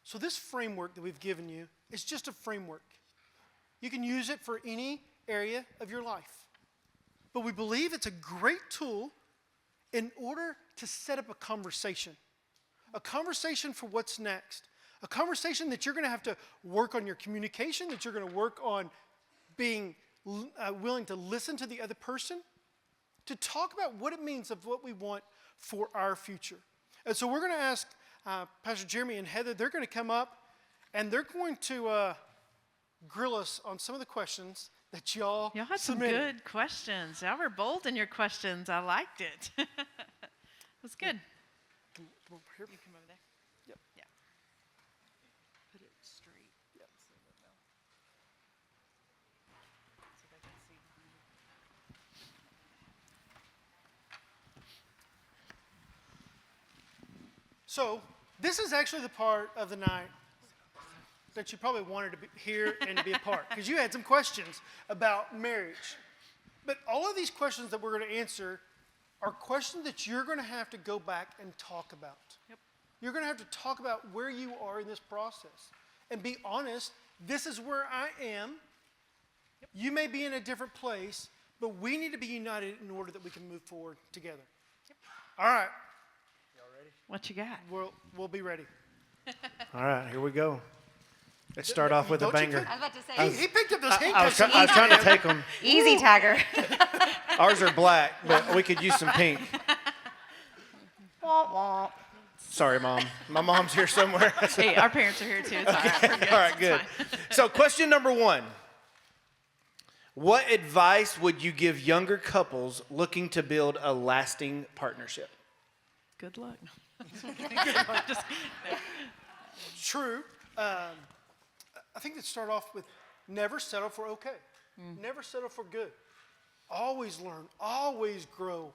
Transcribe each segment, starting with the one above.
So this framework that we've given you is just a framework. You can use it for any area of your life. But we believe it's a great tool in order to set up a conversation for what's next, a conversation that you're going to have to work on your communication, that you're going to work on being willing to listen to the other person, to talk about what it means of what we want for our future. And so we're going to ask Pastor Jeremy and Heather, they're going to come up and they're going to grill us on some of the questions that y'all had submitted. Some good questions. Y'all were bold in your questions. I liked it. It was good. Come over here. You come over there. Yep. Yeah. Put it straight. Yep. So they can see behind you. So this is actually the part of the night that you probably wanted to be here and to be a part, because you had some questions about marriage. But all of these questions that we're going to answer are questions that you're going to have to go back and talk about. Yep. You're going to have to talk about where you are in this process and be honest. This is where I am. Yep. You may be in a different place, but we need to be united in order that we can move forward together. Yep. All right. Y'all ready? What you got? We'll be ready. All right, here we go. Let's start off with a banger. I was about to say. He picked up those I was handcuffs. trying to take them. Easy tagger. Ours are black, but we could use some pink. Sorry, Mom. My mom's here somewhere. Hey, our parents are here too. It's all right. We're good. All right, It's good. fine. So question number 1. What advice would you give younger couples looking to build a lasting partnership? Good luck. True. I think let's start off with never settle for okay. Never settle for good. Always learn, always grow,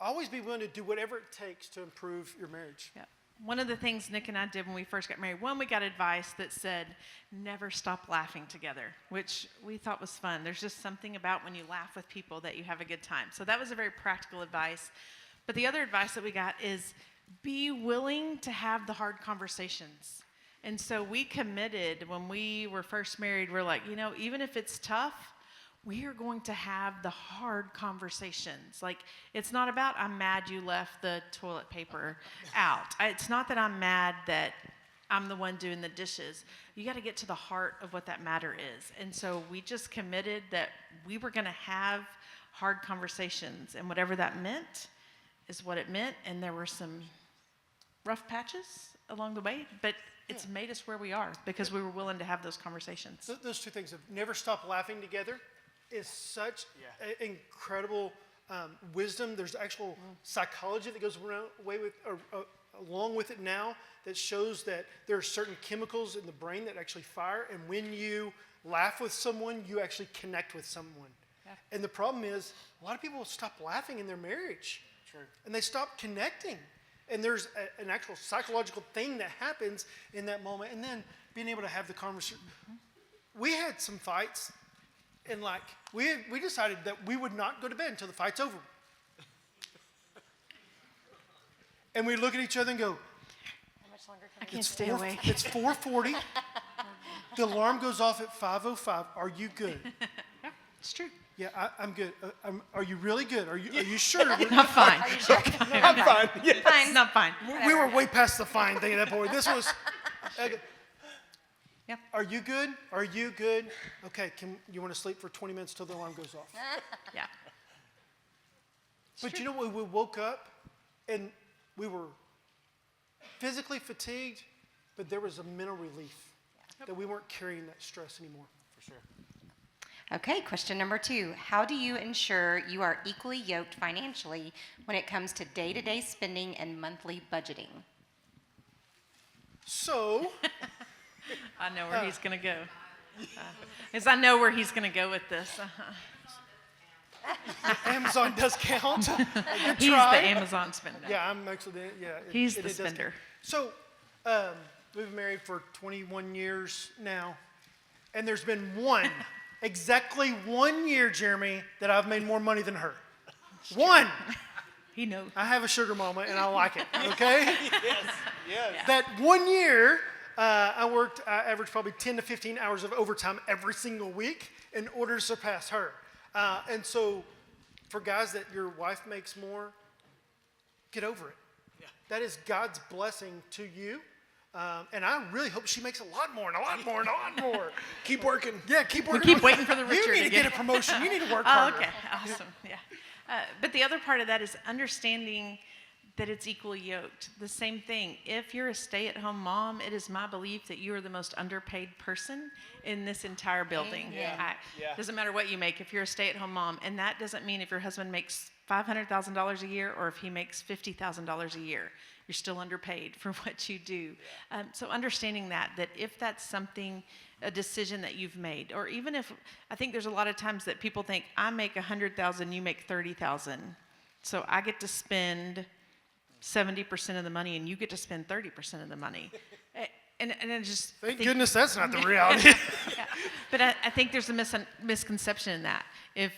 always be willing to do whatever it takes to improve your marriage. Yeah. One of the things Nick and I did when we first got married, we got advice that said, never stop laughing together, which we thought was fun. There's just something about when you laugh with people that you have a good time. So that was a very practical advice. But the other advice that we got is be willing to have the hard conversations. And so we committed when we were first married, we're like, even if it's tough, we are going to have the hard conversations. Like, it's not about, I'm mad you left the toilet paper out. It's not that I'm mad that I'm the one doing the dishes. You got to get to the heart of what that matter is. And so we just committed that we were going to have hard conversations. And whatever that meant is what it meant. And there were some rough patches along the way, but it's made us where we are because we were willing to have those conversations. Those two things of never stop laughing together is such incredible wisdom. There's actual psychology that goes along with it now that shows that there are certain chemicals in the brain that actually fire, and when you laugh with someone, you actually connect with someone. Yeah. And the problem is, a lot of people stop laughing in their marriage. True. And they stop connecting. And there's an actual psychological thing that happens in that moment, and then being able to have the conversation. Mm-hmm. We had some fights, and we decided that we would not go to bed until the fight's over. And we look at each other and go, How much longer can I can't stay awake. It's 4:40. The alarm goes off at 5:05. Are you good? Yeah, it's true. Yeah, I'm good. Are you really good? Are you sure? I'm fine. Are you sure? I'm fine. Yes. Fine. Not fine. We were way past the fine thing at that point. This was. Yep. Are you good? Are you good? Okay, you want to sleep for 20 minutes till the alarm goes off? Yeah. But you know what? We woke up and we were physically fatigued, but there was a mental relief that we weren't carrying that stress anymore. For sure. Okay, question number 2. How do you ensure you are equally yoked financially when it comes to day-to-day spending and monthly budgeting? So, I know where he's going to go. Because I know where he's going to go with this. Amazon does count. He's the Amazon spender. Yeah, I'm actually, He's the does spender. count. So, we've been married for 21 years now, and there's been exactly 1 year, Jeremy, that I've made more money than her. One. He knows. I have a sugar mama, and I like it, okay? Yes. That 1 year, I averaged probably 10 to 15 hours of overtime every single week in order to surpass her. And so for guys that your wife makes more, get over it. Yeah. That is God's blessing to you. And I really hope she makes a lot more and a lot more and a lot more. Keep working. Yeah, keep working. We keep waiting for the You Richard need to to get a promotion. You need to work Oh, harder. okay, awesome, yeah. But the other part of that is understanding that it's equally yoked. The same thing. If you're a stay-at-home mom, it is my belief that you are the most underpaid person in this entire building. Doesn't matter what you make if you're a stay-at-home mom. And that doesn't mean if your husband makes $500,000 a year or if he makes $50,000 a year. You're still underpaid for what you do. So understanding that if that's something, a decision that you've made, or even if, I think there's a lot of times that people think, I make $100,000, you make $30,000. So I get to spend 70% of the money and you get to spend 30% of the money. And I just Thank think, goodness that's not the reality. yeah. But I think there's a misconception in that. If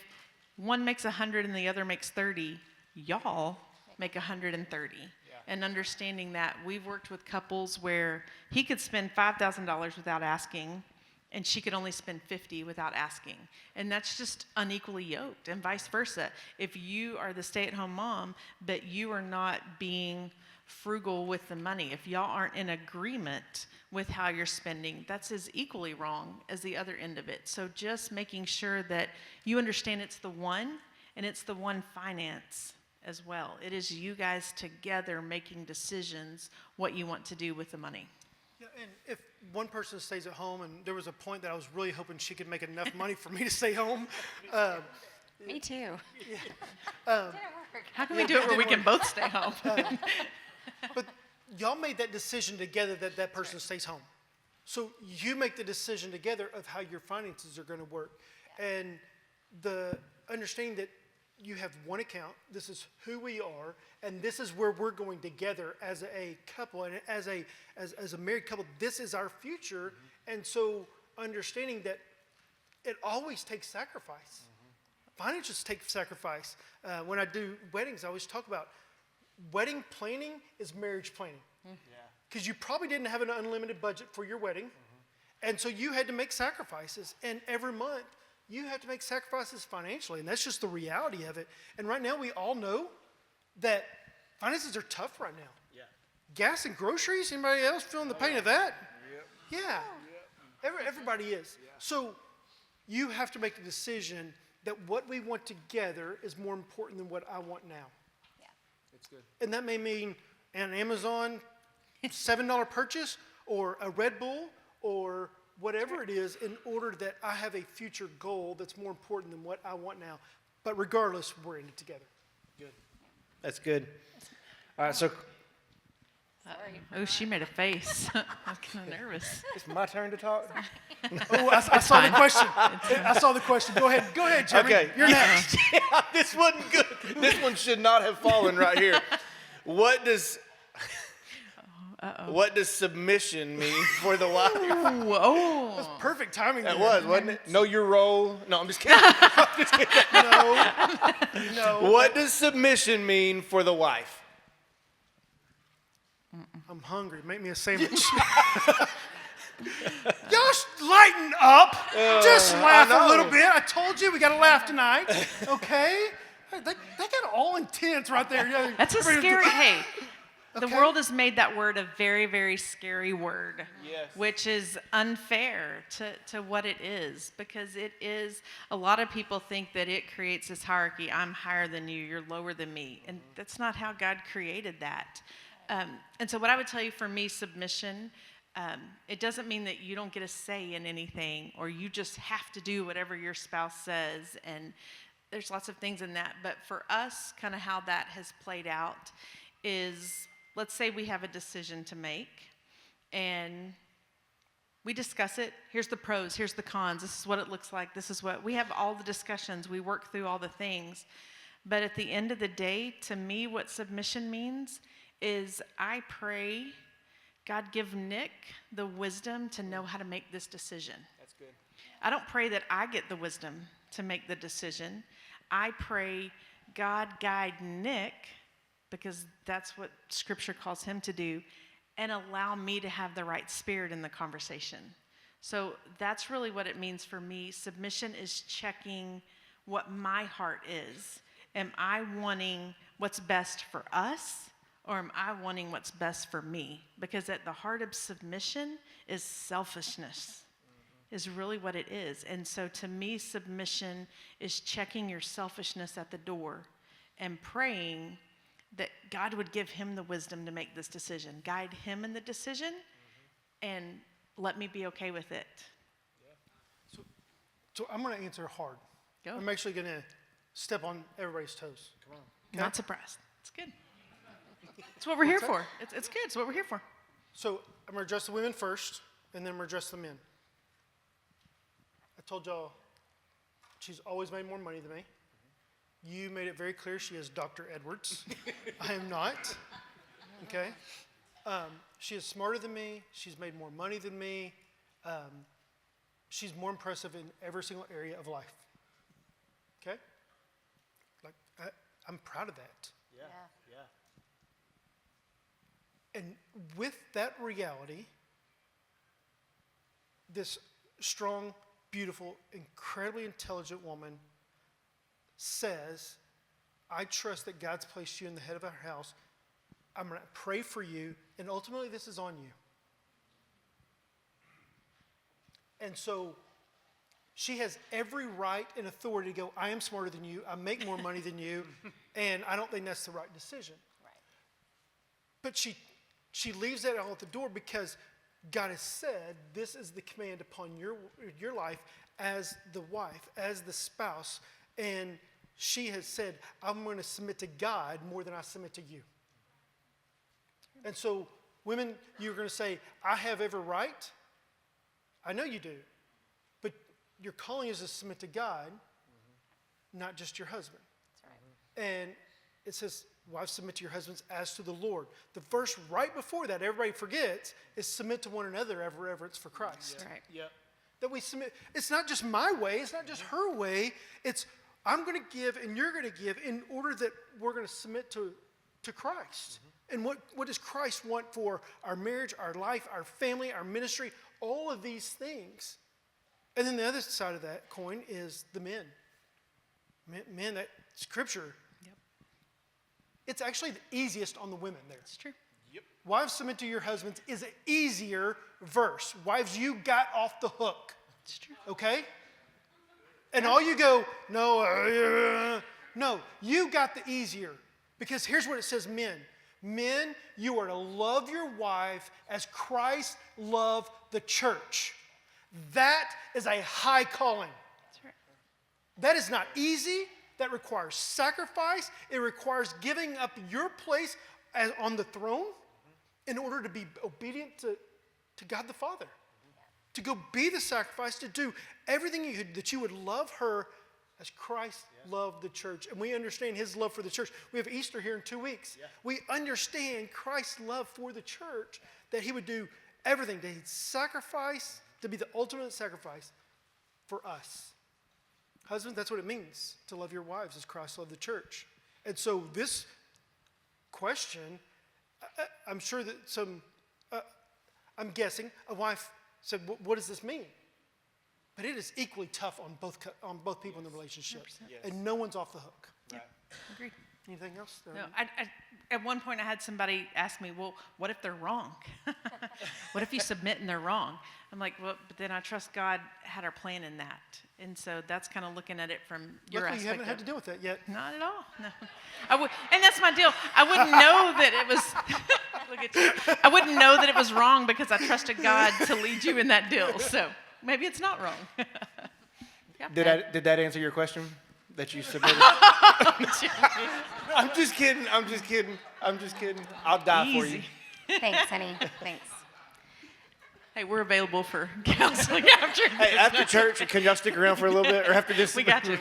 one makes 100 and the other makes 30, y'all make 130. And understanding that we've worked with couples where he could spend $5,000 without asking, and she could only spend $50 without asking. And that's just unequally yoked, and vice versa. If you are the stay-at-home mom, but you are not being frugal with the money, if y'all aren't in agreement with how you're spending, that's as equally wrong as the other end of it. So just making sure that you understand it's the one, and it's the one finance as well. It is you guys together making decisions what you want to do with the money. Yeah, and if one person stays at home, and there was a point that I was really hoping she could make enough money for me to stay home. Me too. How can we do it where we can both stay home? But y'all made that decision together that that person stays home. So you make the decision together of how your finances are going to work. And the understanding that you have one account, this is who we are, and this is where we're going together as a couple, and as a married couple, this is our future. And so understanding that it always takes sacrifice. Finances take sacrifice. When I do weddings, I always talk about wedding planning is marriage planning. Because you probably didn't have an unlimited budget for your wedding, and so you had to make sacrifices. And every month, you have to make sacrifices financially, and that's just the reality of it. And right now, we all know that finances are tough right now. Yeah. Gas and groceries, anybody else feeling the pain of that? Yep. Yeah. Everybody is. Yeah. So you have to make a decision that what we want together is more important than what I want now. Yeah. That's good. And that may mean an Amazon $7 purchase, or a Red Bull, or whatever it is, in order that I have a future goal that's more important than what I want now. But regardless, we're in it together. Good. That's good. All right, so Oh, she made a face. I was kind of nervous. it's my turn to talk. Oh, I saw the question. I saw the question. Go ahead, Jeremy. Okay. You're next. Yeah, this wasn't good. This one should not have fallen right here. What does submission mean for the wife? Whoa. That's perfect timing. That there. was, wasn't it? Know your role. No, I'm just kidding. No. What does submission mean for the wife? I'm hungry. Make me a sandwich. Y'all lighten up. Just laugh a little bit. I told you we got to laugh tonight. Okay? They got all intense right there. Yeah, That's a scary, hey, the Okay. world has made that word a very, very scary word. Yes. Which is unfair to what it is, because it is, a lot of people think that it creates this hierarchy. I'm higher than you, you're lower than me. And that's not how God created that. And so what I would tell you, for me, submission, it doesn't mean that you don't get a say in anything, or you just have to do whatever your spouse says. And there's lots of things in that. But for us, kind of how that has played out is, let's say we have a decision to make, and we discuss it. Here's the pros, here's the cons, this is what it looks like, this is what, we have all the discussions, we work through all the things. But at the end of the day, to me, what submission means is I pray, God, give Nick the wisdom to know how to make this decision. That's good. I don't pray that I get the wisdom to make the decision. I pray, God, guide Nick, because that's what Scripture calls him to do, and allow me to have the right spirit in the conversation. So that's really what it means for me. Submission is checking what my heart is. Am I wanting what's best for us, or am I wanting what's best for me? Because at the heart of submission is selfishness, is really what it is. And so to me, submission is checking your selfishness at the door and praying that God would give him the wisdom to make this decision, guide him in the decision, and let me be okay with it. So I'm going to answer hard. Go. I'm actually going to step on everybody's toes. Come on. Okay? Not surprised. It's good. It's what we're here for. It's good. It's what we're here for. So I'm going to address the women first, and then I'm going to address the men. I told y'all she's always made more money than me. You made it very clear she is Dr. Edwards. I am not. Okay? She is smarter than me. She's made more money than me. She's more impressive in every single area of life. Okay? Like, I'm proud of that. Yeah. And with that reality, this strong, beautiful, incredibly intelligent woman says, I trust that God's placed you in the head of our house. I'm going to pray for you, and ultimately this is on you. And so she has every right and authority to go, I am smarter than you, I make more money than you, and I don't think that's the right decision. Right. But she leaves that all at the door because God has said this is the command upon your life as the wife, as the spouse, and she has said, I'm going to submit to God more than I submit to you. And so, women, you're going to say, I have every right. I know you do. But your calling is to submit to God, not just your husband. That's right. And it says, wives, submit to your husbands as to the Lord. The verse right before that, everybody forgets, is submit to one another out of reverence for Christ. That's right. Yep. That we submit. It's not just my way. It's not just her way. It's I'm going to give and you're going to give in order that we're going to submit to Christ. And what does Christ want for our marriage, our life, our family, our ministry, all of these things. And then the other side of that coin is the men. Men, that scripture, Yep. it's actually the easiest on the women there. It's true. Yep. Wives, submit to your husbands is an easier verse. Wives, you got off the hook. It's true. Okay? And all you go, no, you got the easier. Because here's what it says, men. Men, you are to love your wife as Christ loved the church. That is a high calling. That's right. That is not easy. That requires sacrifice. It requires giving up your place on the throne in order to be obedient to God the Father. To go be the sacrifice, to do everything that you would love her as Christ loved the church. And we understand his love for the church. We have Easter here in 2 weeks. Yeah. We understand Christ's love for the church, that he would do everything, that he'd sacrifice, to be the ultimate sacrifice for us. Husbands, that's what it means to love your wives as Christ loved the church. And so this question, I'm sure that I'm guessing, a wife said, what does this mean? But it is equally tough on both people in the relationship. Yes. And no one's off the hook. Right. Agreed. Anything else? No, at one point I had somebody ask me, well, what if they're wrong? What if you submit and they're wrong? I'm like, well, but then I trust God had our plan in that. And so that's kind of looking at it from your Luckily, aspect. you haven't had to deal with that yet. Not at all, no. And that's my deal. I wouldn't know that it was, look at you. I wouldn't know that it was wrong because I trusted God to lead you in that deal. So maybe it's not wrong. Yeah. Did that answer your question that you submitted? I'm just kidding. I'll die for you. Easy. Thanks, honey. Thanks. Hey, we're available for counseling after. Hey, after church, can y'all stick around for a little bit, or after this? We got you.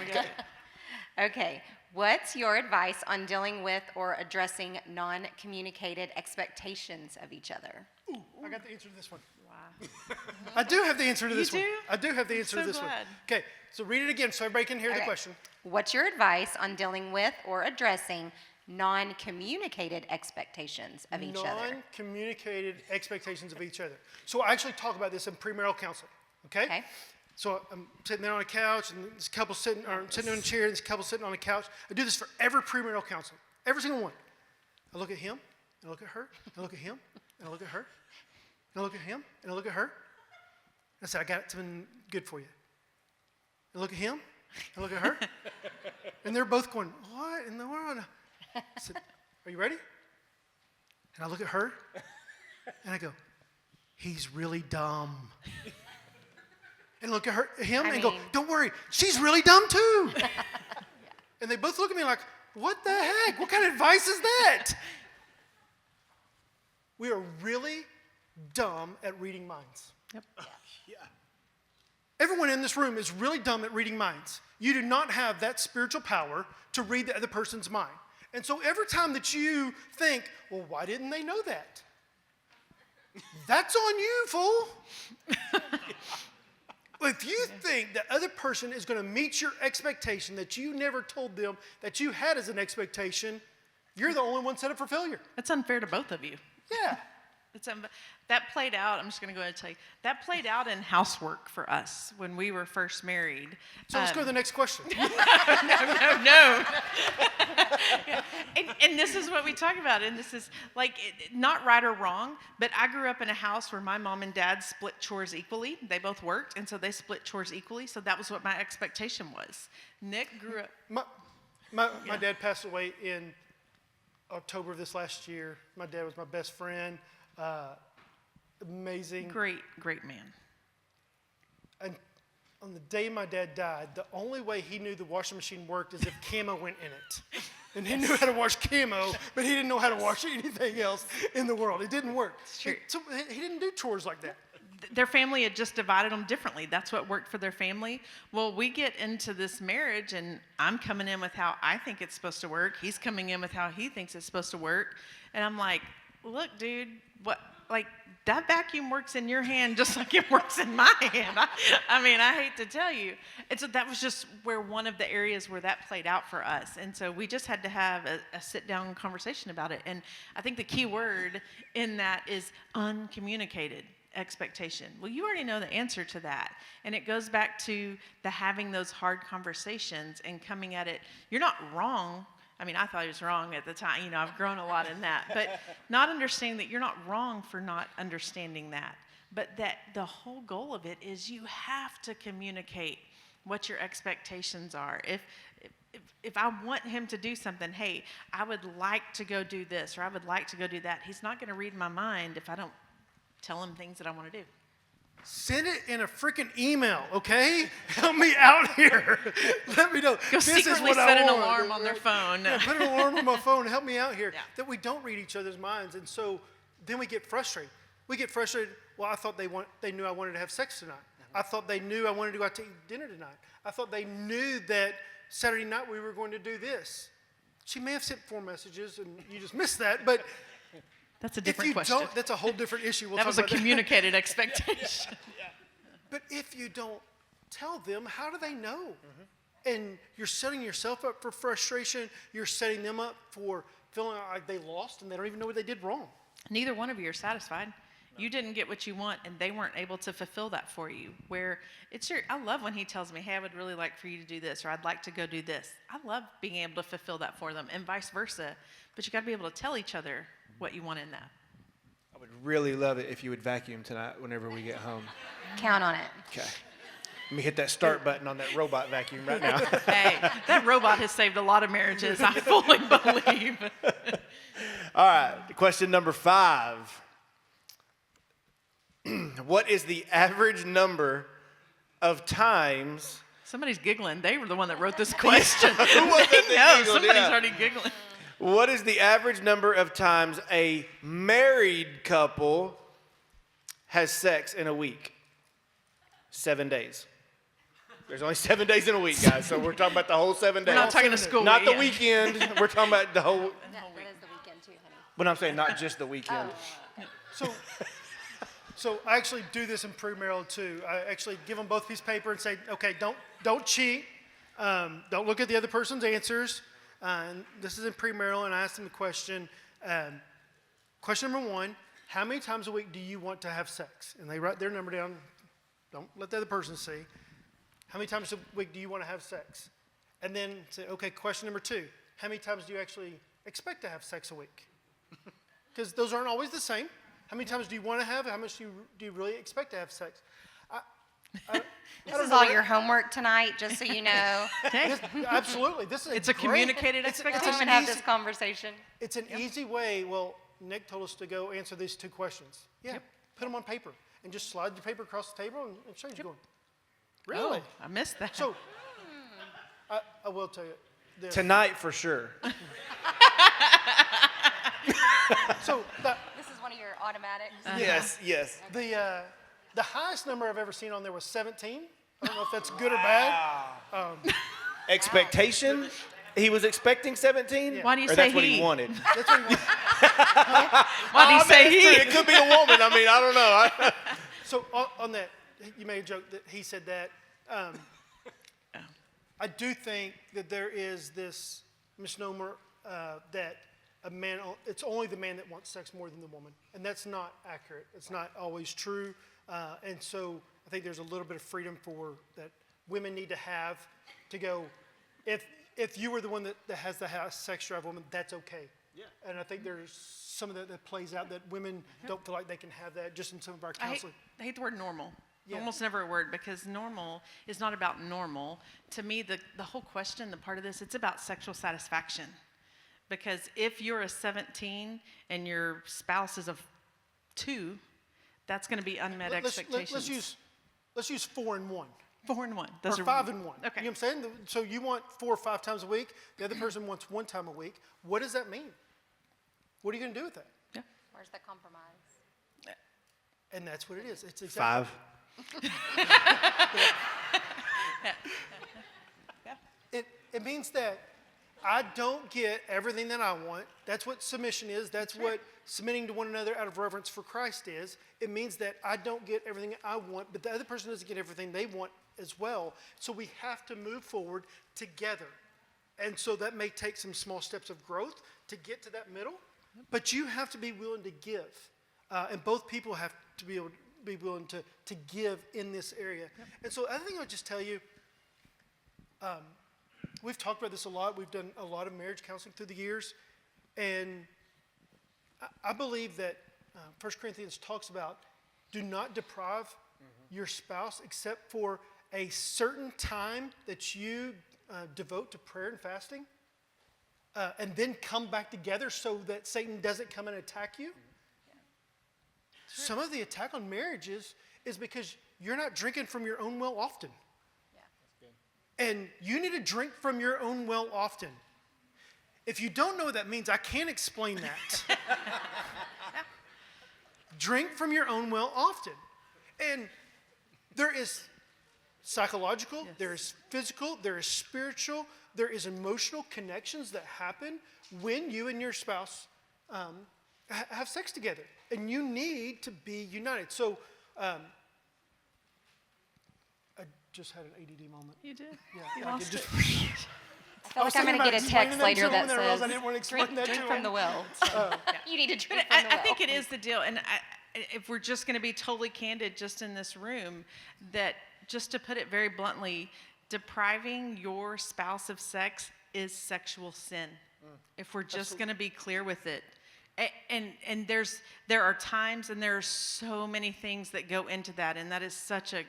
Okay. What's your advice on dealing with or addressing non-communicated expectations of each other? Ooh, I got the answer to this one. Wow. I do have the answer to this You one. do? I do have the answer So to this glad. one. Okay, so read it again so everybody can hear the Okay. question. What's your advice on dealing with or addressing non-communicated expectations of each other. Non-communicated expectations of each other. So I actually talk about this in premarital counseling, okay? Okay. So I'm sitting there on a couch, and this couple sitting on a chair, and this couple sitting on a couch. I do this for every premarital counseling, every single one. I look at him, and I look at her, and I look at him, and I look at her, and I look at him, and I look at her. And I said, I got something good for you. I look at him, and I look at her, and they're both going, what in the world? I said, are you ready? And I look at her, and I go, he's really dumb. And look at him, and go, don't worry, she's really dumb too. And they both look at me like, what the heck? What kind of advice is that? We are really dumb at reading minds. Yep. Yeah. Everyone in this room is really dumb at reading minds. You do not have that spiritual power to read the other person's mind. And so every time that you think, well, why didn't they know that? That's on you, fool. If you think the other person is going to meet your expectation that you never told them that you had as an expectation, you're the only one set up for failure. It's unfair to both of you. Yeah. That played out, I'm just going to go ahead and tell you, that played out in housework for us when we were first married. So let's go to the next question. No. And this is what we talk about, and this is like not right or wrong, but I grew up in a house where my mom and dad split chores equally. They both worked, and so they split chores equally, so that was what my expectation was. Nick grew up... My dad passed away in October of this last year. My dad was my best friend. Amazing. Great man. And on the day my dad died, the only way he knew the washing machine worked is if camo went in it. And he knew how to wash camo, but he didn't know how to wash anything else in the world. It didn't work. It's true. So he didn't do chores like that. Their family had just divided them differently. That's what worked for their family. Well, we get into this marriage, and I'm coming in with how I think it's supposed to work. He's coming in with how he thinks it's supposed to work. And I'm like, look, dude, what? Like, that vacuum works in your hand just like it works in my hand. I mean, I hate to tell you. And so that was just where one of the areas where that played out for us. And so we just had to have a sit-down conversation about it. And I think the key word in that is uncommunicated expectation. Well, you already know the answer to that. And it goes back to the having those hard conversations and coming at it. You're not wrong. I mean, I thought he was wrong at the time. You know, I've grown a lot in that. But not understanding that you're not wrong for not understanding that. But that the whole goal of it is you have to communicate what your expectations are. If I want him to do something, hey, I would like to go do this, or I would like to go do that. He's not going to read my mind if I don't tell him things that I want to do. Send it in a freaking email, okay? Help me out here. Let me know. Go this secretly is what set I an want. alarm on their phone. Yeah, put an alarm on my phone and help me out here. Yeah. That we don't read each other's minds, and so then we get frustrated. Well, I thought they knew I wanted to have sex tonight. I thought they knew I wanted to go out to eat dinner tonight. I thought they knew that Saturday night we were going to do this. She may have sent 4 messages, and you just missed that, but... That's a different question. That's a whole different issue. That was a communicated expectation. But if you don't tell them, how do they know? Mm-hmm. And you're setting yourself up for frustration. You're setting them up for feeling like they lost and they don't even know what they did wrong. Neither one of you are satisfied. No. You didn't get what you want, and they weren't able to fulfill that for you. Where I love when he tells me, hey, I would really like for you to do this, or I'd like to go do this. I love being able to fulfill that for them, and vice versa. But you got to be able to tell each other what you want in that. I would really love it if you would vacuum tonight whenever we get home. Count on it. Okay. Let me hit that start button on that robot vacuum right now. Hey, that robot has saved a lot of marriages, I fully believe. All right, question number 5. What is the average number of times... Somebody's giggling. They were the one that wrote this question. Who was it that giggled? Somebody's Yeah. already giggling. What is the average number of times a married couple has sex in a week? 7 days. There's only 7 days in a week, guys, so we're talking about the whole 7 days. We're not talking a school Not the weekend. weekend. We're talking about the whole... That is the weekend too, honey. But I'm saying not just the weekend. So I actually do this in premarital too. I actually give them both a piece of paper and say, okay, don't cheat. Don't look at the other person's answers. and this is in premarital, and I asked them a question. Question number 1, how many times a week do you want to have sex? And they write their number down. Don't let the other person see. How many times a week do you want to have sex? And then say, okay, question number 2, how many times do you actually expect to have sex a week? Because those aren't always the same. How many times do you want to have? How much do you really expect to have sex? This is all your homework tonight, just so you know. Absolutely. It's a communicated expectation. Let's even have this conversation. It's an easy way. Well, Nick told us to go answer these 2 questions. Yeah, put them on paper and just slide the paper across the table and change. Going, really? Oh, I missed that. So, I will tell you. This. Tonight for sure. So This is one of your automatics. Yes. the highest number I've ever seen on there was 17. I don't know if that's good or bad. Expectation? He was expecting 17? Why do you or say that's what he he? wanted? That's what he wanted. Why do you say he? It could be a woman. I mean, I don't know. So on that, you made a joke that he said that. I do think that there is this misnomer that a man, it's only the man that wants sex more than the woman. And that's not accurate. It's not always true. And so I think there's a little bit of freedom for that women need to have to go, if you were the one that has the sex drive woman, that's okay. Yeah. And I think there's some of that plays out that women don't feel like they can have that just in some of our counseling. I hate the word normal. Yeah. Normal's never a word because normal is not about normal. To me, the whole question, the part of this, it's about sexual satisfaction. Because if you're a 17 and your spouse is a 2, that's going to be unmet expectations. Let's use 4 and 1. 4 and 1. Or 5 and 1. Okay. You know what I'm saying? So you want 4 or 5 times a week. The other person wants 1 time a week. What does that mean? What are you going to do with that? Yeah. Where's the compromise? And that's what it is. It's exactly 5. It means that I don't get everything that I want. That's what submission is. That's what submitting to one another out of reverence for Christ is. It means that I don't get everything I want, but the other person doesn't get everything they want as well. So we have to move forward together. And so that may take some small steps of growth to get to that middle, but you have to be willing to give. And both people have to be able to be willing to give in this area. Yep. And so I think I'll just tell you, we've talked about this a lot. We've done a lot of marriage counseling through the years. And I believe that 1 Corinthians talks about do not deprive your spouse except for a certain time that you devote to prayer and fasting, and then come back together so that Satan doesn't come and attack you. Some of the attack on marriages is because you're not drinking from your own well often. And you need to drink from your own well often. If you don't know what that means, I can't explain that. Drink from your own well often. And there is psychological, there is physical, there is spiritual, there is emotional connections that happen when you and your spouse have sex together. And you need to be united. So I just had an ADD moment. You did? Yeah. You I lost could it. I feel like I'm going to get a text later that says, I didn't want to explain that drink to from him. the well. So you need to drink But from the well. I think it is the deal. And if we're just going to be totally candid just in this room, that just to put it very bluntly, depriving your spouse of sex is sexual sin. If we're just going to be clear with it. And there are times and there are so many things that go into that, and that is such a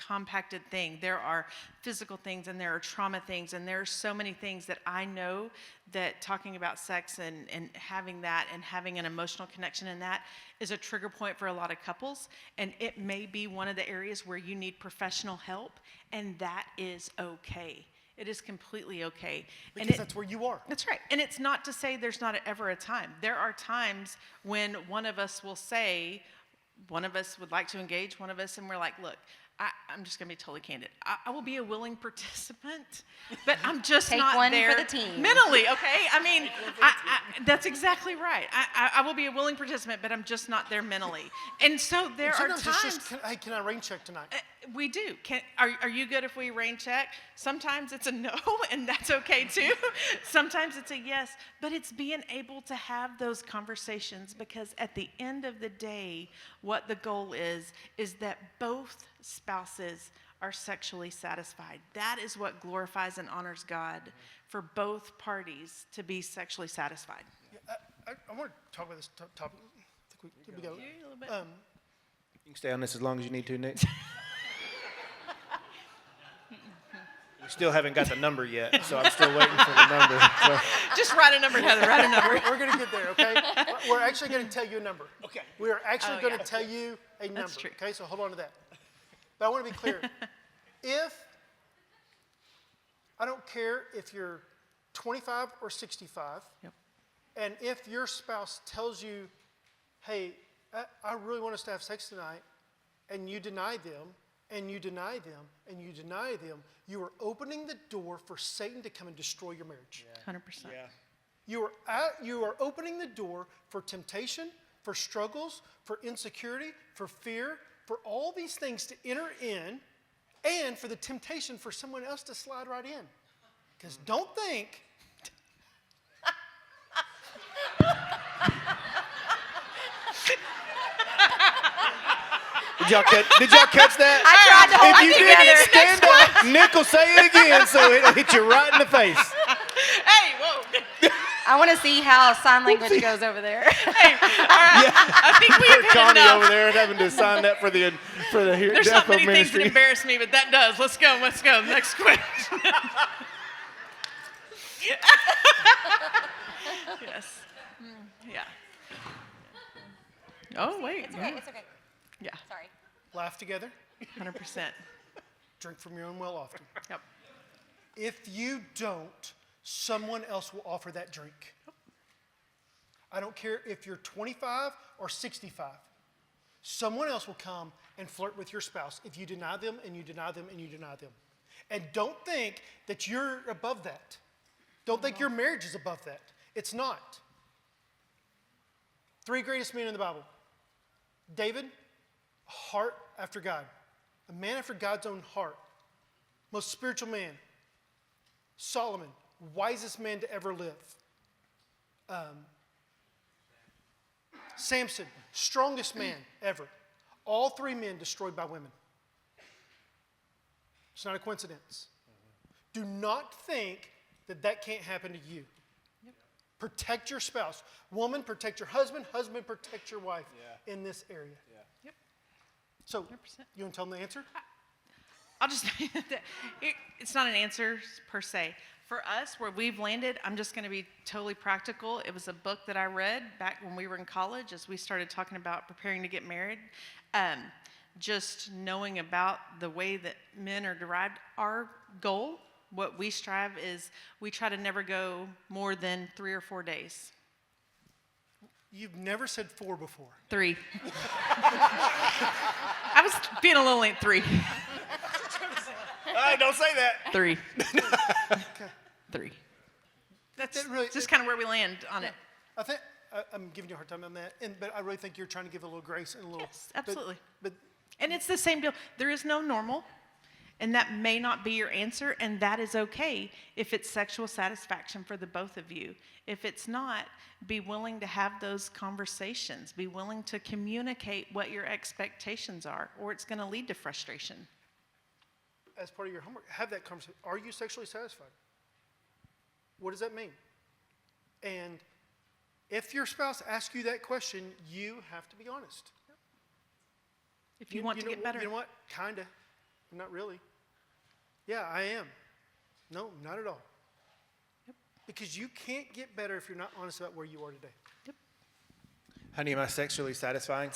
compacted thing. There are physical things and there are trauma things, and there are so many things that I know that talking about sex and having that and having an emotional connection in that is a trigger point for a lot of couples, and it may be one of the areas where you need professional help, and that is okay. It is completely okay. Because that's where you are. That's right. And it's not to say there's not ever a time. There are times when one of us will say, one of us would like to engage one of us, and we're like, look, I'm just going to be totally candid. I will be a willing participant, but I'm just Take not one there for the team. mentally, okay? I mean, that's exactly right. I will be a willing participant, but I'm just not there mentally. And so there are Sometimes times. it's just, hey, can I rain check tonight? We do. Are you good if we rain check? Sometimes it's a no, and that's okay too. Sometimes it's a yes, but it's being able to have those conversations, because at the end of the day, what the goal is that both spouses are sexually satisfied. That is what glorifies and honors God, for both parties to be sexually satisfied. Yeah, I want to talk about this topic. I think we got A little bit. You can stay on this as long as you need to, Nick. We still haven't got the number yet, so I'm still waiting for the number. So. Just write a number, Heather. Write a number. We're going to get there, okay? We're actually going to tell you a number. Okay. We are actually going to yeah. tell you a number. That's true. Okay, so hold on to that. But I want to be clear. I don't care if you're 25 or 65, Yep. and if your spouse tells you, hey, I really want us to have sex tonight, and you deny them, and you deny them, and you deny them, you are opening the door for Satan to come and destroy your marriage. 100%. You are opening the door for temptation, for struggles, for insecurity, for fear, for all these things to enter in, and for the temptation for someone else to slide right in. Because don't think Did y'all catch that? I tried to hold If it you together. didn't stand up, Nick will say it again, so it'll hit you right in the face. Hey, whoa. I want to see how sign language goes over there. Hey, all right. I think we've hit Connie enough. over there having to sign that for the There's death not of many things that ministry. embarrass me, but that does. Let's go. Next question. Yes. Yeah. Oh, wait. It's okay. It's okay. Yeah. Sorry. laugh together, 100%. drink from your own well often. Yep. If you don't, someone else will offer that drink. I don't care if you're 25 or 65. Someone else will come and flirt with your spouse if you deny them and you deny them and you deny them. And don't think that you're above that. Don't think your marriage is above that. It's not. 3 greatest men in the Bible. David, a heart after God. A man after God's own heart. Most spiritual man. Solomon, wisest man to ever live. Samson, strongest man ever. All 3 men destroyed by women. It's not a coincidence. Do not think that that can't happen to you. Protect your spouse. Woman, protect your husband. Husband, protect your wife in this area. Yep. So, 100%. you want to tell them the answer? I'll just, it's not an answer per se. For us, where we've landed, I'm just going to be totally practical. It was a book that I read back when we were in college as we started talking about preparing to get married. Just knowing about the way that men are derived, our goal, what we strive is we try to never go more than 3 or 4 days. You've never said 4 before. 3. I was being a little late. 3. Don't say that. 3. Okay. 3. That's That really- just kind of where we land on it. I think I'm giving you a hard time on that, but I really think you're trying to give a little grace and a little. Yes, absolutely. But And it's the same deal. There is no normal, and that may not be your answer, and that is okay if it's sexual satisfaction for the both of you. If it's not, be willing to have those conversations. Be willing to communicate what your expectations are, or it's going to lead to frustration. as part of your homework, have that conversation. Are you sexually satisfied? What does that mean? And if your spouse asks you that question, you have to be honest. If you want to get better. You know what? Kinda. Not really. Yeah, I am. No, not at all. Because you can't get better if you're not honest about where you are today. Honey, am I sexually satisfying?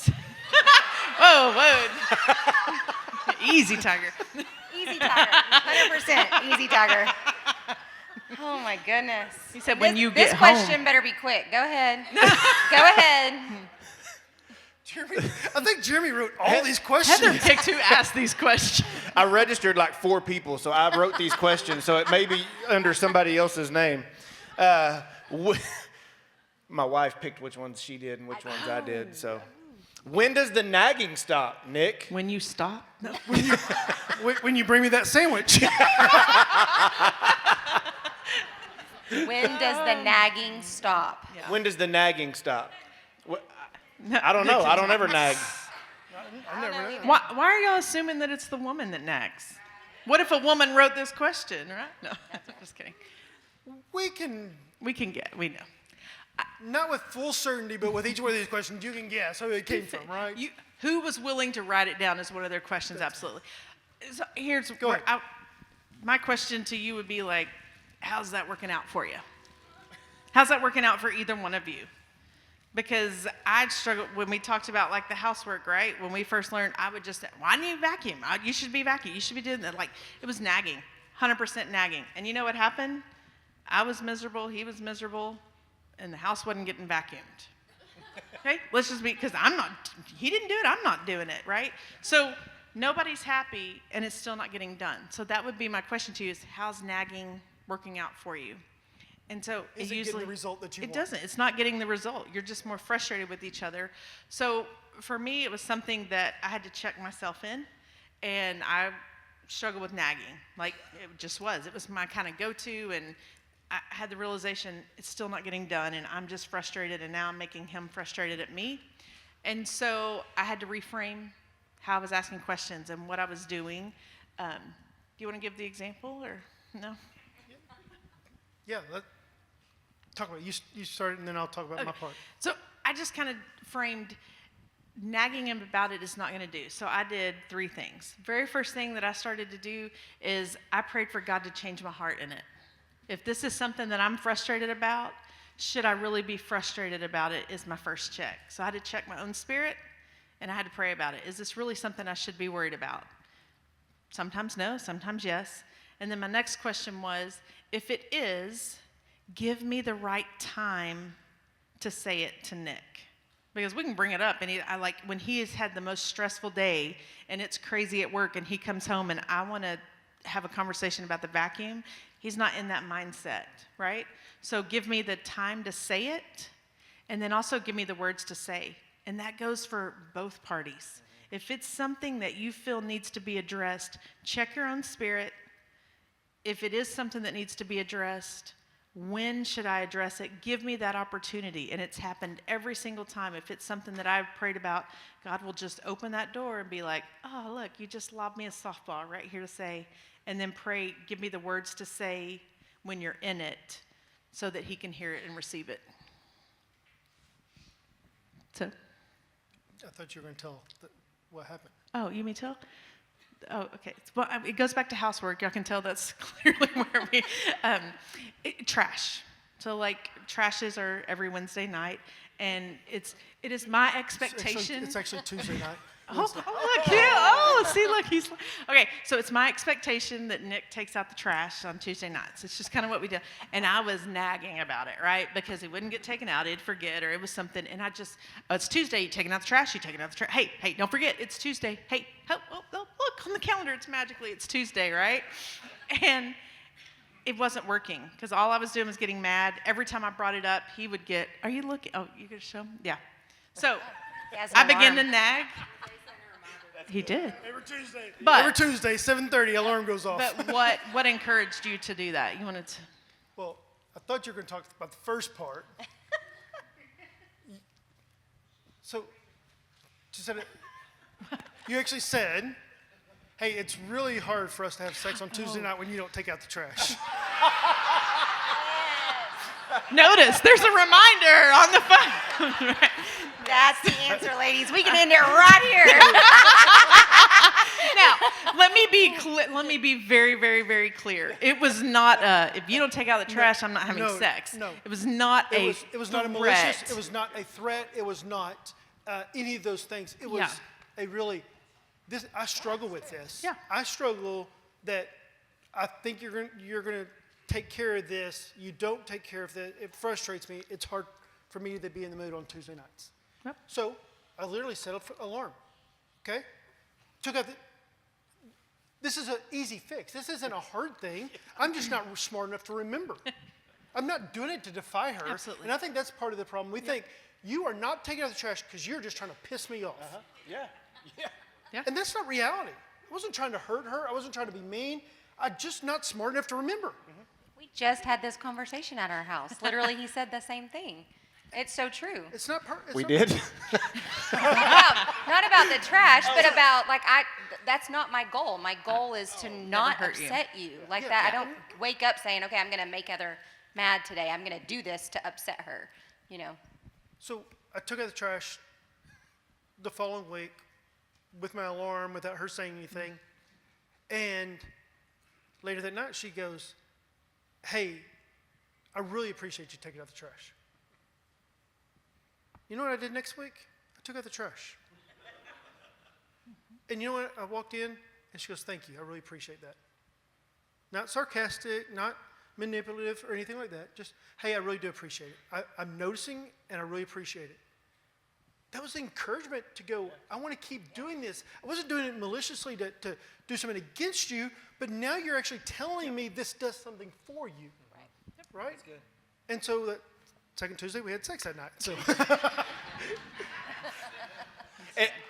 Whoa. Easy, Tiger. Easy Tiger. 100% easy Tiger. Oh my goodness. He said when you get This question better be quick. Go ahead. Go ahead. I think Jeremy wrote all these questions. Heather picked who asked these questions. I registered like 4 people, so I wrote these questions, so it may be under somebody else's name. My wife picked which ones she did and which ones I did. So, when does the nagging stop, Nick? When you stop? No. When you bring me that sandwich. When does the nagging stop? Yeah. When does the nagging stop? No, I don't know. I don't ever nag. I never know. Why are y'all assuming that it's the woman that nags? What if a woman wrote this question, right? No, I'm just kidding. We can, We know. not with full certainty, but with each one of these questions, you can guess who it came from, right? Who was willing to write it down is one of their questions, absolutely. So here's Go ahead. My question to you would be like, how's that working out for you? How's that working out for either one of you? Because I'd struggle when we talked about like the housework, right? When we first learned, I would just, why do you vacuum? You should be vacuuming. You should be doing that. Like, it was nagging, 100% nagging. And you know what happened? I was miserable, he was miserable, and the house wasn't getting vacuumed. Okay? Let's just be, because he didn't do it, I'm not doing it, right? So nobody's happy, and it's still not getting done. So that would be my question to you is, how's nagging working out for you? And so Is it getting the result that you want? It doesn't. It's not getting the result. You're just more frustrated with each other. So for me, it was something that I had to check myself in, and I struggled with nagging. Like, it just was. It was my kind of go-to, and I had the realization it's still not getting done, and I'm just frustrated, and now I'm making him frustrated at me. And so I had to reframe how I was asking questions and what I was doing. Do you want to give the example, or no? Yeah, let's talk about it. You start it, and then I'll talk about my part. So I just kind of framed nagging him about it is not going to do. So I did 3 things. Very first thing that I started to do is I prayed for God to change my heart in it. If this is something that I'm frustrated about, should I really be frustrated about it is my first check. So I had to check my own spirit, and I had to pray about it. Is this really something I should be worried about? Sometimes no, sometimes yes. And then my next question was, if it is, give me the right time to say it to Nick. Because we can bring it up, and I like when he has had the most stressful day, and it's crazy at work, and he comes home, and I want to have a conversation about the vacuum, he's not in that mindset, right? So give me the time to say it, and then also give me the words to say. And that goes for both parties. If it's something that you feel needs to be addressed, check your own spirit. If it is something that needs to be addressed, when should I address it? Give me that opportunity. And it's happened every single time. If it's something that I've prayed about, God will just open that door and be like, oh, look, you just lobbed me a softball right here to say. And then pray, give me the words to say when you're in it so that he can hear it and receive it. So, I thought you were going to tell what happened. oh, you mean tell? Oh, okay. Well, it goes back to housework. Y'all can tell that's clearly where we, trash. So like trashes are every Wednesday night, and it is my expectation. It's actually Tuesday night. Oh, look, yeah. Oh, see, look, okay, so it's my expectation that Nick takes out the trash on Tuesday nights. It's just kind of what we do. And I was nagging about it, right? Because it wouldn't get taken out, he'd forget, or it was something, and I just, oh, it's Tuesday, you taking out the trash, you taking out the trash. Hey, don't forget, it's Tuesday. Hey, oh, look, on the calendar, it's Tuesday, right? And it wasn't working, because all I was doing was getting mad. Every time I brought it up, he would get, are you looking? Oh, you gonna show him? Yeah. So I began to nag. He did. Every Tuesday. But- Every Tuesday, 7:30, alarm goes off. But what encouraged you to do that? You wanted to. Well, I thought you were going to talk about the first part. So, you actually said, hey, it's really hard for us to have sex on Tuesday night when you don't take out the trash. Notice, there's a reminder on the phone. Right. That's the answer, ladies. We can end it right here. Now, let me be very, very, very clear. It was not if you don't take out the trash, I'm not having sex. No. It was not It was not a malicious, threat. it was not a threat, it was not any of those things. It was Yeah. a really, I struggle with this. Yeah. I struggle that I think you're going to take care of this. You don't take care of it. It frustrates me. It's hard for me to be in the mood on Tuesday nights. Yep. So I literally set up an alarm. Okay? Took out this is an easy fix. This isn't a hard thing. I'm just not smart enough to remember. I'm not doing it to defy her. Absolutely. And I think that's part of the problem. We think you are not taking out the trash because you're just trying to piss me off. Yeah. Yeah. And that's not reality. I wasn't trying to hurt her. I wasn't trying to be mean. I'm just not smart enough to remember. We just had this conversation at our house. Literally, he said the same thing. It's so true. It's not part. We did? Not about the trash, but about that's not my goal. My goal is to not hurt you. upset you like Yeah. that. I don't wake up saying, okay, I'm going to make Heather mad today. I'm going to do this to upset her, you know. So I took out the trash the following week with my alarm without her saying anything. And later that night, she goes, hey, I really appreciate you taking out the trash. You know what I did next week? I took out the trash. And you know what? I walked in, and she goes, thank you. I really appreciate that. Not sarcastic, not manipulative or anything like that. Just, hey, I really do appreciate it. I'm noticing, and I really appreciate it. That was the encouragement to go, I want to keep doing this. I wasn't doing it maliciously to do something against you, but now you're actually telling me this does something for you. Right? That's good. And so the second Tuesday, we had sex that night. So.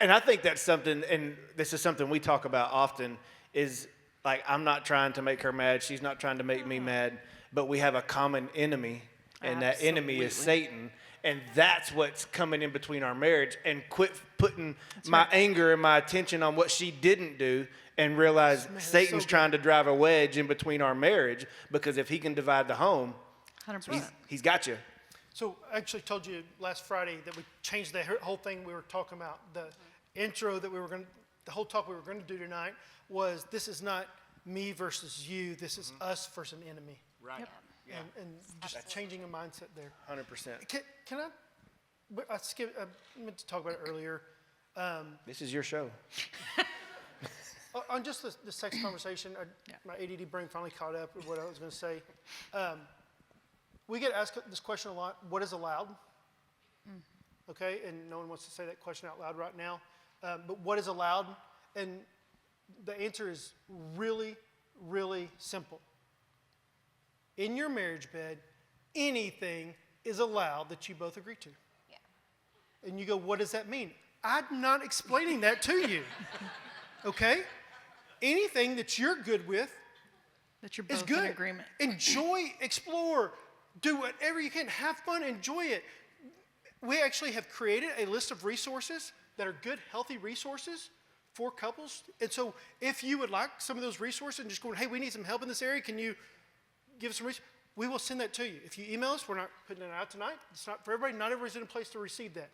And I think that's something, and this is something we talk about often, is like, I'm not trying to make her mad. She's not trying to make me mad. But we have a common enemy, and that enemy is Satan. And that's what's coming in between our marriage. And quit putting my anger and my attention on what she didn't do and realize Satan's trying to drive a wedge in between our marriage, because if he can divide the home, 100%. he's got you. So I actually told you last Friday that we changed the whole thing we were talking about. The intro that the whole talk we were going to do tonight was, this is not me versus you. This is us versus an enemy. Right. Yep. Yeah. And just changing a mindset there. 100%. Can I meant to talk about it earlier. This is your show. On just the sex conversation, my ADD brain finally caught up with what I was going to say. We get asked this question a lot, what is allowed? Okay, and no one wants to say that question out loud right now. But what is allowed? And the answer is really, really simple. In your marriage bed, anything is allowed that you both agree to. Yeah. And you go, what does that mean? I'm not explaining that to you. Okay? Anything that you're good with That you're is both good. in agreement. Enjoy, explore, do whatever you can. Have fun, enjoy it. We actually have created a list of resources that are good, healthy resources for couples. And so if you would like some of those resources and just going, hey, we need some help in this area, can you give us some resources? We will send that to you. If you email us, we're not putting it out tonight. It's not for everybody. Not everybody's in a place to receive that.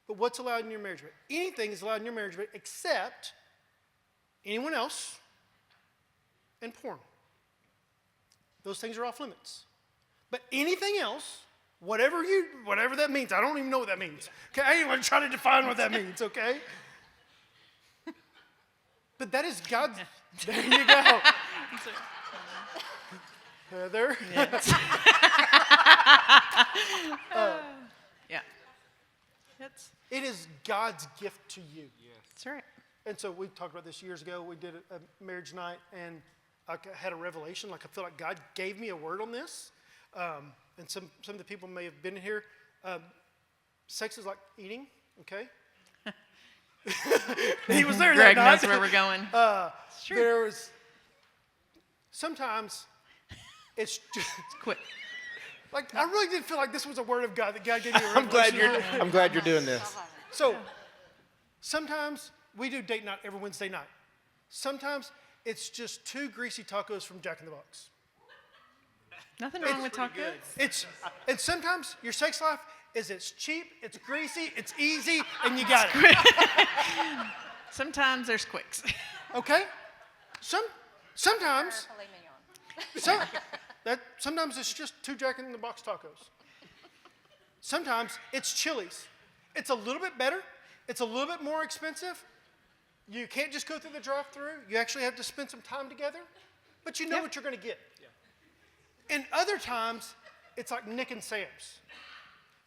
But what's allowed in your marriage bed? Anything is allowed in your marriage bed except anyone else and porn. Those things are off limits. But anything else, whatever that means, I don't even know what that means. Okay, I ain't even trying to define what that means, okay? But that is God's. There you go. Heather. Yeah. It is God's gift to you. That's right. And so we talked about this years ago. We did a marriage night, and I had a revelation. Like, I feel like God gave me a word on this. And some of the people may have been in here. Sex is like eating, okay? He was there Greg that night. knows where we're going. It's true. There was, it's just, Quick. like, I really did feel like this was a word of God, that God gave me a I'm revelation. glad you're doing this. So sometimes we do date night every Wednesday night. Sometimes it's just 2 greasy tacos from Jack in the Box. Nothing wrong with tacos. And sometimes your sex life is it's cheap, it's greasy, it's easy, and you got it. Sometimes there's quicks. Okay? Sometimes sometimes it's just 2 Jack in the Box tacos. Sometimes it's Chili's. It's a little bit better. It's a little bit more expensive. You can't just go through the drive-thru. You actually have to spend some time together. But you know what you're going to get. And other times, it's like Nick and Sam's.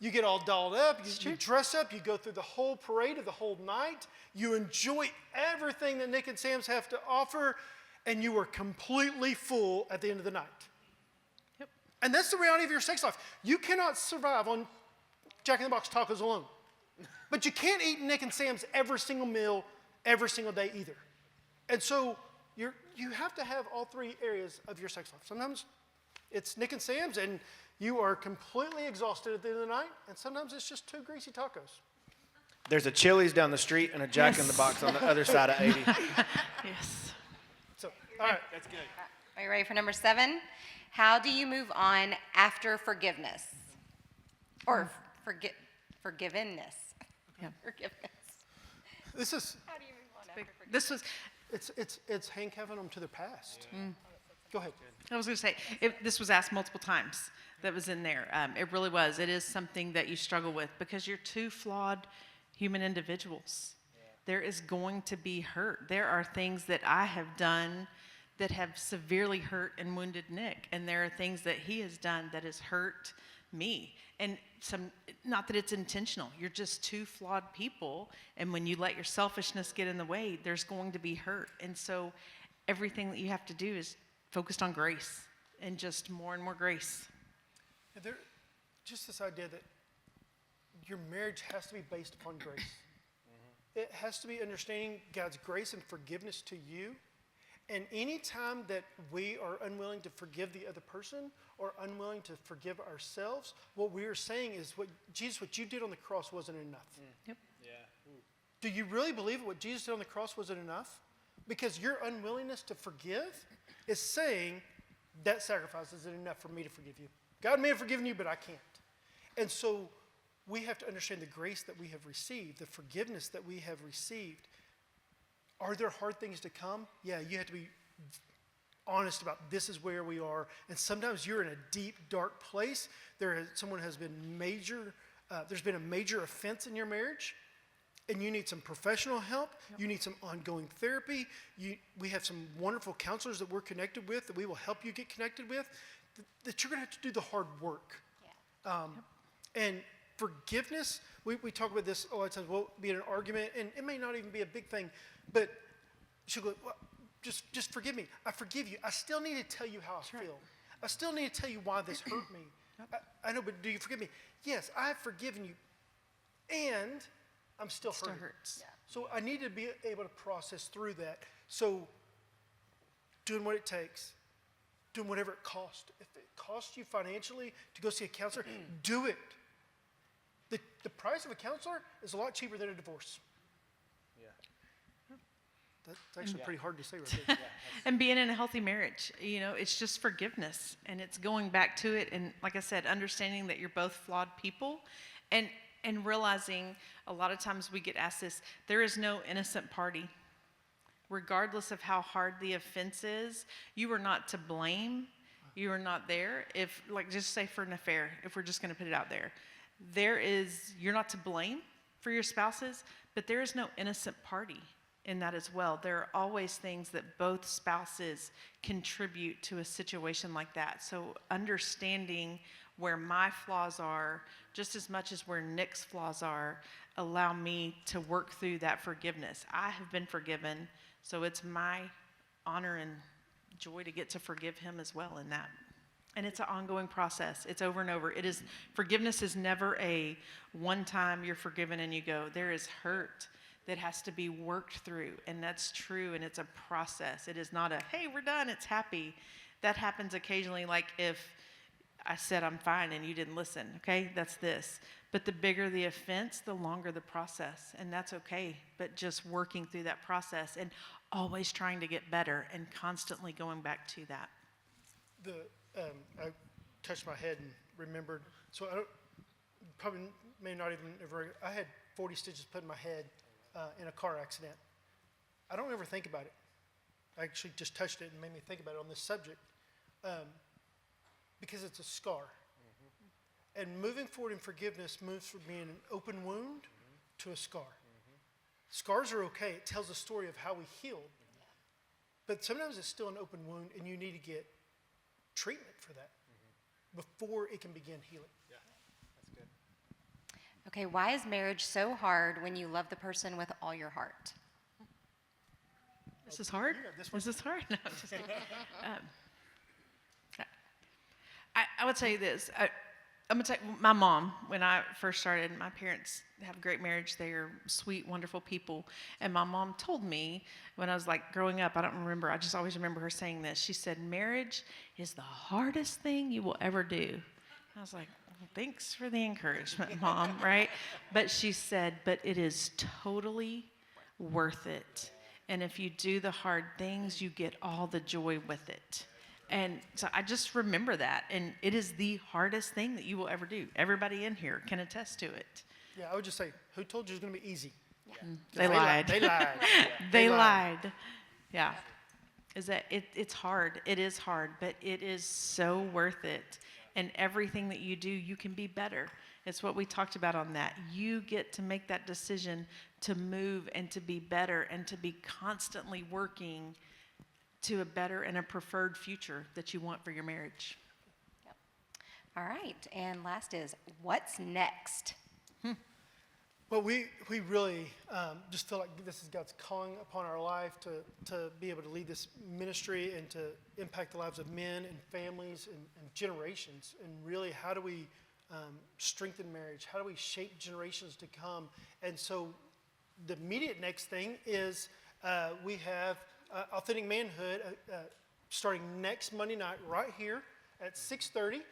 You get all dolled up, you dress up, you go through the whole parade of the whole night, you enjoy everything that Nick and Sam's have to offer, and you are completely full at the end of the night. Yep. And that's the reality of your sex life. You cannot survive on Jack in the Box tacos alone. But you can't eat Nick and Sam's every single meal, every single day either. And so you have to have all three areas of your sex life. Sometimes it's Nick and Sam's, and you are completely exhausted at the end of the night, and sometimes it's just 2 greasy tacos. There's a Chili's down the street and a Jack in the Box on the other side of 80. Yes. So, all right. That's good. Are you ready for number 7? How do you move on after forgiveness? Or forgiveness. Yeah. Forgiveness. This is, How do you move on after forgiveness? This was, it's handcuffing them to their past. Go ahead. I was going to say, this was asked multiple times that was in there. It really was. It is something that you struggle with because you're two flawed human individuals. Yeah. There is going to be hurt. There are things that I have done that have severely hurt and wounded Nick, and there are things that he has done that has hurt me. And not that it's intentional. You're just two flawed people, and when you let your selfishness get in the way, there's going to be hurt. And so everything that you have to do is focused on grace and just more and more grace. Just this idea that your marriage has to be based upon grace. It has to be understanding God's grace and forgiveness to you. And any time that we are unwilling to forgive the other person or unwilling to forgive ourselves, what we are saying is, what you did on the cross wasn't enough. Yep. Yeah. Do you really believe what Jesus did on the cross wasn't enough? Because your unwillingness to forgive is saying that sacrifice isn't enough for me to forgive you. God may have forgiven you, but I can't. And so we have to understand the grace that we have received, the forgiveness that we have received. Are there hard things to come? Yeah, you have to be honest about this is where we are. And sometimes you're in a deep, dark place. There's been a major offense in your marriage, and you need some professional help. Yep. You need some ongoing therapy. We have some wonderful counselors that we're connected with that we will help you get connected with, that you're going to have to do the hard work. Yeah. And forgiveness, we talk about this a lot of times. We'll be in an argument, and it may not even be a big thing, but she'll go, well, just forgive me. I forgive you. I still need to tell you how I feel. I still need to tell you why this hurt me. I know, but do you forgive me? Yes, I have forgiven you, and I'm still hurting. Still hurts. Yeah. So I need to be able to process through that. So doing what it takes, doing whatever it costs. If it costs you financially to go see a counselor, do it. The price of a counselor is a lot cheaper than a divorce. Yeah. That's actually pretty hard to say right there. And being in a healthy marriage, it's just forgiveness, and it's going back to it. And like I said, understanding that you're both flawed people, and realizing a lot of times we get asked this, there is no innocent party. Regardless of how hard the offense is, you are not to blame. You are not there. If, just say for an affair, if we're just going to put it out there, you're not to blame for your spouses, but there is no innocent party in that as well. There are always things that both spouses contribute to a situation like that. So understanding where my flaws are, just as much as where Nick's flaws are, allow me to work through that forgiveness. I have been forgiven, so it's my honor and joy to get to forgive him as well in that. And it's an ongoing process. It's over and over. Forgiveness is never a one time you're forgiven and you go. There is hurt that has to be worked through, and that's true, and it's a process. It is not a, hey, we're done, it's happy. That happens occasionally, like if I said I'm fine and you didn't listen, okay? That's this. But the bigger the offense, the longer the process, and that's okay. But just working through that process and always trying to get better and constantly going back to that. I touched my head and remembered, so I probably may not even ever, I had 40 stitches put in my head in a car accident. I don't ever think about it. I actually just touched it and made me think about it on this subject because it's a scar. Mm-hmm. And moving forward in forgiveness moves from being an open wound to a scar. Mm-hmm. Scars are okay. It tells a story of how we healed. But sometimes it's still an open wound, and you need to get treatment for that before it can begin healing. Yeah, that's good. Okay, why is marriage so hard when you love the person with all your heart? This is hard. You got this one. Is this hard? No, I'm just kidding. I would say this. I'm gonna tell you, my mom, when I first started, my parents have a great marriage. They are sweet, wonderful people. And my mom told me when I was like growing up, I don't remember, I just always remember her saying this. She said, marriage is the hardest thing you will ever do. I was like, well, thanks for the encouragement, Mom, right? But she said, but it is totally worth it. And if you do the hard things, you get all the joy with it. And so I just remember that. And it is the hardest thing that you will ever do. Everybody in here can attest to it. Yeah, I would just say, who told you it was going to be easy? They lied. They lied. They lied. Yeah. Is that it's hard. It is hard, but it is so worth it. And everything that you do, you can be better. It's what we talked about on that. You get to make that decision to move and to be better and to be constantly working to a better and a preferred future that you want for your marriage. Yep. All right, and last is, what's next? Well, we really just feel like this is God's calling upon our life to be able to lead this ministry and to impact the lives of men and families and generations. And really, how do we strengthen marriage? How do we shape generations to come? And so the immediate next thing is we have Authentic Manhood starting next Monday night right here at 6:30.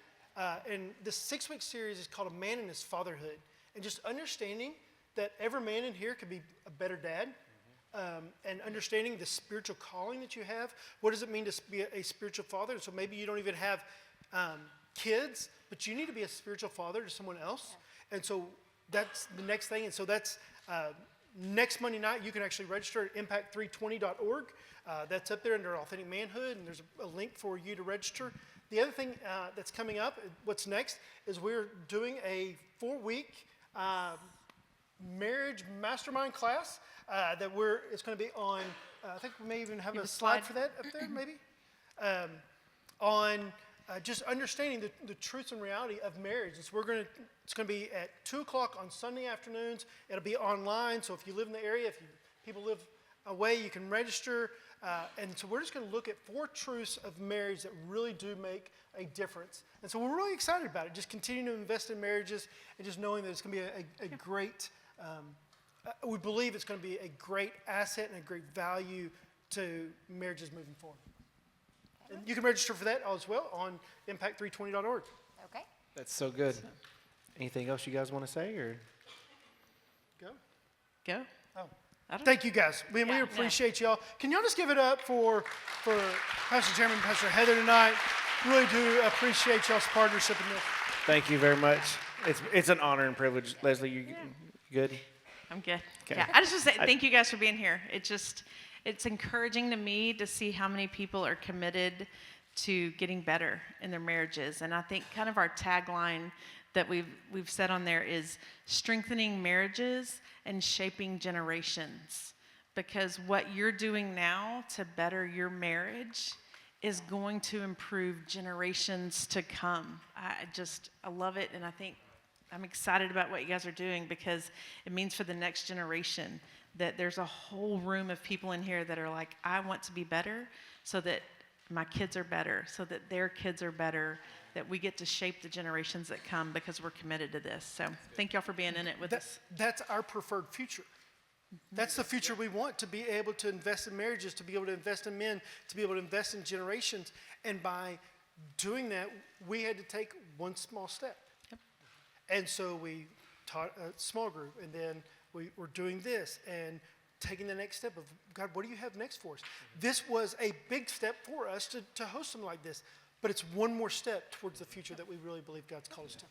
And this 6-week series is called A Man and His Fatherhood. And just understanding that every man in here could be a better dad, and understanding the spiritual calling that you have. What does it mean to be a spiritual father? And so maybe you don't even have kids, but you need to be a spiritual father to someone else. And so that's the next thing. And so that's next Monday night. You can actually register at Impact320.org. That's up there under Authentic Manhood, and there's a link for you to register. The other thing that's coming up, what's next, is we're doing a 4-week marriage mastermind class it's going to be on, I think we may even have a slide for that up there, maybe, on just understanding the truths and reality of marriage. And so it's going to be at 2 o'clock on Sunday afternoons. It'll be online, so if you live in the area, if people live away, you can register. And so we're just going to look at 4 truths of marriage that really do make a difference. And so we're really excited about it, just continuing to invest in marriages and just knowing that it's going to be a great, we believe it's going to be a great asset and a great value to marriages moving forward. And you can register for that as well on Impact320.org. Okay. That's so good. Anything else you guys want to say, or? Go. Oh. I don't Thank you guys. We appreciate y'all. Can y'all just give it up for Pastor Jeremy and Pastor Heather tonight? Really do appreciate y'all's partnership in this. Thank you very much. It's an honor and privilege. Lesley, you good? I'm good. Okay. Yeah, I just want to say thank you guys for being here. It's encouraging to me to see how many people are committed to getting better in their marriages. And I think kind of our tagline that we've said on there is strengthening marriages and shaping generations. Because what you're doing now to better your marriage is going to improve generations to come. I love it, and I think I'm excited about what you guys are doing because it means for the next generation that there's a whole room of people in here that are like, I want to be better so that my kids are better, so that their kids are better, that we get to shape the generations that come because we're committed to this. So thank y'all for being in it with us. That's our preferred future. That's the future we want, to be able to invest in marriages, to be able to invest in men, to be able to invest in generations. And by doing that, we had to take one small step. Yep. And so we taught a small group, and then we were doing this and taking the next step of, God, what do you have next for us? This was a big step for us to host something like this, but it's one more step towards the future that we really believe God's called us to.